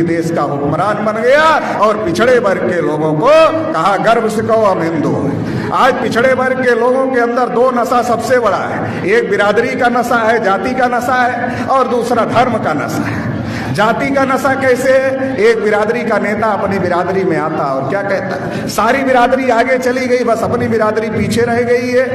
देश का हुक्मरान बन गया और पिछड़े वर्ग के लोगों को कहा गर्व से कहो हम हिंदू हैं। आज पिछड़े वर्ग के लोगों के अंदर दो नशा सबसे बड़ा है, एक बिरादरी का नशा है, जाति का नशा है, और दूसरा धर्म का नशा है। जाति का नशा कैसे? एक बिरादरी का नेता अपनी बिरादरी में आता और क्या कहता, सारी बिरादरी आगे चली गई, बस अपनी बिरादरी पीछे रह गई है,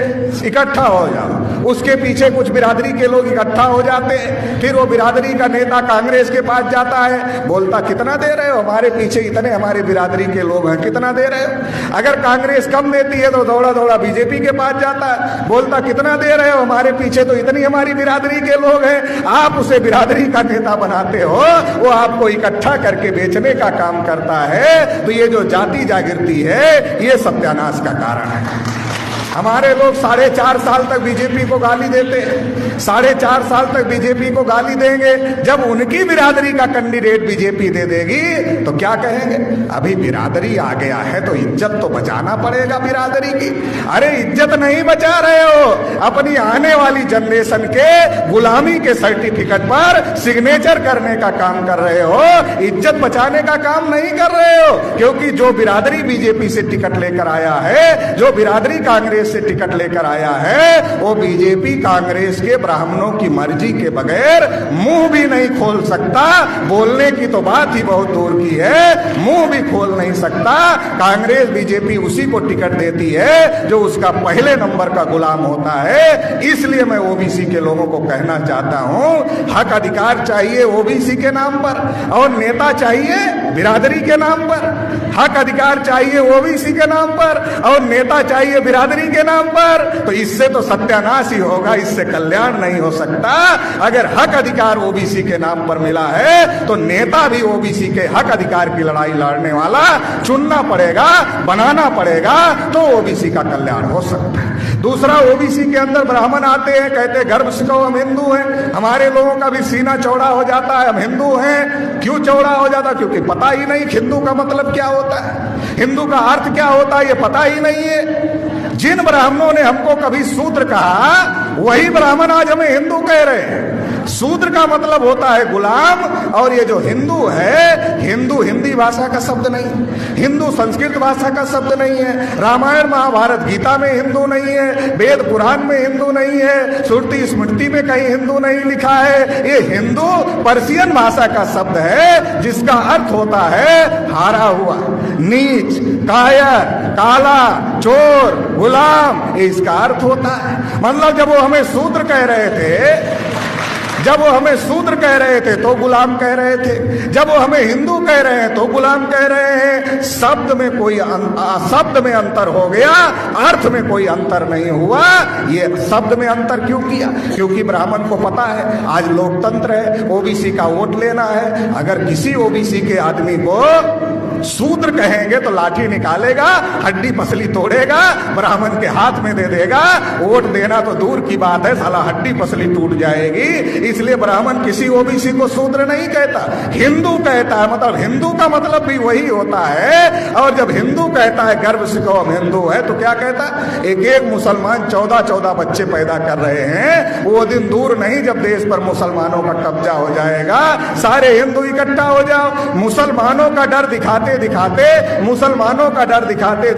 इकट्ठा हो जाओ। उसके पीछे कुछ बिरादरी के लोग इकट्ठा हो जाते हैं, फिर वो बिरादरी का नेता कांग्रेस के पास जाता है, बोलता कितना दे रहे हो, हमारे पीछे इतने हमारे बिरादरी के लोग हैं, कितना दे रहे हो। अगर कांग्रेस कम देती है तो दौड़ा दौड़ा बीजेपी के पास जाता है, बोलता कितना दे रहे हो, हमारे पीछे तो इतनी हमारी बिरादरी के लोग हैं। आप उसे बिरादरी का नेता बनाते हो, वो आपको इकट्ठा करके बेचने का काम करता है। तो ये जो जाति जागृति है ये सत्यानाश का कारण है। हमारे लोग 4.5 साल तक बीजेपी को गाली देते हैं, 4.5 साल तक बीजेपी को गाली देंगे। जब उनकी बिरादरी का कैंडिडेट बीजेपी दे देगी तो क्या कहेंगे, अभी बिरादरी आ गया है तो इज्जत तो बचाना पड़ेगा बिरादरी की। अरे इज्जत नहीं बचा रहे हो, अपनी आने वाली जनरेशन के गुलामी के सर्टिफिकेट पर सिग्नेचर करने का काम कर रहे हो, इज्जत बचाने का काम नहीं कर रहे हो। क्योंकि जो बिरादरी बीजेपी से टिकट लेकर आया है, जो बिरादरी कांग्रेस से टिकट लेकर आया है, वो बीजेपी कांग्रेस के ब्राह्मणों की मर्जी के बगैर मुंह भी नहीं खोल सकता। बोलने की तो बात ही बहुत दूर की है, मुंह भी खोल नहीं सकता। कांग्रेस बीजेपी उसी को टिकट देती है जो उसका पहले नंबर का गुलाम होता है। इसलिए मैं ओबीसी के लोगों को कहना चाहता हूं, हक अधिकार चाहिए ओबीसी के नाम पर और नेता चाहिए बिरादरी के नाम पर। हक अधिकार चाहिए ओबीसी के नाम पर और नेता चाहिए बिरादरी के नाम पर। तो इससे तो सत्यानाश ही होगा, इससे कल्याण नहीं हो सकता। अगर हक अधिकार ओबीसी के नाम पर मिला है तो नेता भी ओबीसी के हक अधिकार की लड़ाई लड़ने वाला चुनना पड़ेगा, बनाना पड़ेगा, तो ओबीसी का कल्याण हो सकता है। दूसरा, ओबीसी के अंदर ब्राह्मण आते हैं, कहते हैं गर्व से कहो हम हिंदू हैं। हमारे लोगों का भी सीना चौड़ा हो जाता है, हम हिंदू हैं। क्यों चौड़ा हो जाता? क्योंकि पता ही नहीं हिंदू का मतलब क्या होता है, हिंदू का अर्थ क्या होता है, ये पता ही नहीं है। जिन ब्राह्मणों ने हमको कभी शूद्र कहा, वही ब्राह्मण आज हमें हिंदू कह रहे हैं। शूद्र का मतलब होता है गुलाम, और ये जो हिंदू है, हिंदू हिंदी भाषा का शब्द नहीं, हिंदू संस्कृत भाषा का शब्द नहीं है, रामायण महाभारत गीता में हिंदू नहीं है, वेद पुराण में हिंदू नहीं है, श्रुति स्मृति में कहीं हिंदू नहीं लिखा है। ये हिंदू पर्शियन भाषा का शब्द है जिसका अर्थ होता है हारा हुआ, नीच, कायर, काला, चोर, गुलाम, ये इसका अर्थ होता है। मतलब जब वो हमें शूद्र कह रहे थे, जब वो हमें शूद्र कह रहे थे तो गुलाम कह रहे थे, जब वो हमें हिंदू कह रहे हैं तो गुलाम कह रहे हैं। शब्द में कोई शब्द में अंतर हो गया, अर्थ में कोई अंतर नहीं हुआ। ये शब्द में अंतर क्यों किया? क्योंकि ब्राह्मण को पता है आज लोकतंत्र है, ओबीसी का वोट लेना है। अगर किसी ओबीसी के आदमी को शूद्र कहेंगे तो लाठी निकालेगा, हड्डी पसली तोड़ेगा, ब्राह्मण के हाथ में दे देगा। वोट देना तो दूर की बात है, साला हड्डी पसली टूट जाएगी। इसलिए ब्राह्मण किसी ओबीसी को शूद्र नहीं कहता, हिंदू कहता है। मतलब हिंदू का मतलब भी वही होता है। और जब हिंदू कहता है गर्व से कहो हम हिंदू है, तो क्या कहता? एक मुसलमान 14 बच्चे पैदा कर रहे हैं। वो दिन दूर नहीं जब देश पर मुसलमानों का कब्जा हो जाएगा, सारे हिंदू इकट्ठा हो जाओ। मुसलमानों का डर दिखाते मुसलमानों का डर दिखाते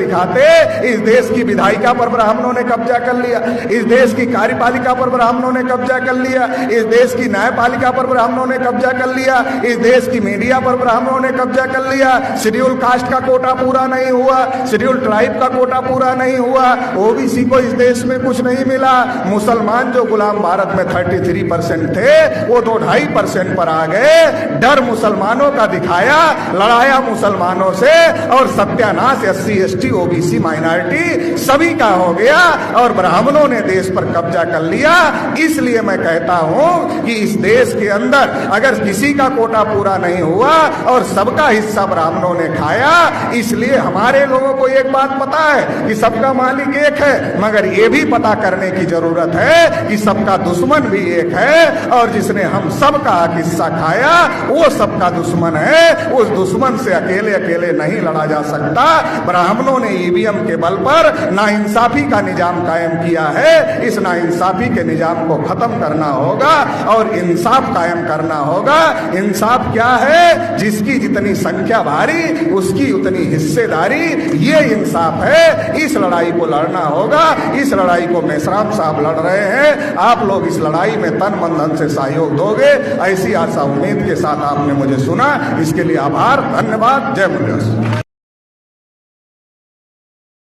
इस देश की विधायिका पर ब्राह्मणों ने कब्जा कर लिया, इस देश की कार्यपालिका पर ब्राह्मणों ने कब्जा कर लिया, इस देश की न्यायपालिका पर ब्राह्मणों ने कब्जा कर लिया, इस देश की मीडिया पर ब्राह्मणों ने कब्जा कर लिया। शेड्यूल कास्ट का कोटा पूरा नहीं हुआ, शेड्यूल ट्राइब का कोटा पूरा नहीं हुआ, ओबीसी को इस देश में कुछ नहीं मिला। मुसलमान जो गुलाम भारत में 33% थे, वो 2.5% पर आ गए। डर मुसलमानों का दिखाया, लड़ाया मुसलमानों से, और सत्यानाश SC ST OBC माइनॉरिटी सभी का हो गया और ब्राह्मणों ने देश पर कब्जा कर लिया। इसलिए मैं कहता हूं कि इस देश के अंदर अगर किसी का कोटा पूरा नहीं हुआ और सबका हिस्सा ब्राह्मणों ने खाया, इसलिए हमारे लोगों को एक बात पता है कि सबका मालिक एक है, मगर ये भी पता करने की जरूरत है कि सबका दुश्मन भी एक है, और जिसने हम सबका हिस्सा खाया वो सबका दुश्मन है। उस दुश्मन से अकेले नहीं लड़ा जा सकता। ब्राह्मणों ने ईवीएम के बल पर नाइंसाफी का निजाम कायम किया है, इस नाइंसाफी के निजाम को खत्म करना होगा। और इंसाफ कायम करना होगा। इंसाफ क्या है? जिसकी जितनी संख्या भारी उसकी उतनी हिस्सेदारी, ये इंसाफ है। इस लड़ाई को लड़ना होगा। इस लड़ाई को मेश्राम साहब लड़ रहे हैं। आप लोग इस लड़ाई में तन मन धन से सहयोग दोगे, ऐसी आशा उम्मीद के साथ आपने मुझे सुना। इसके लिए आभार, धन्यवाद। जय मुरलीधर।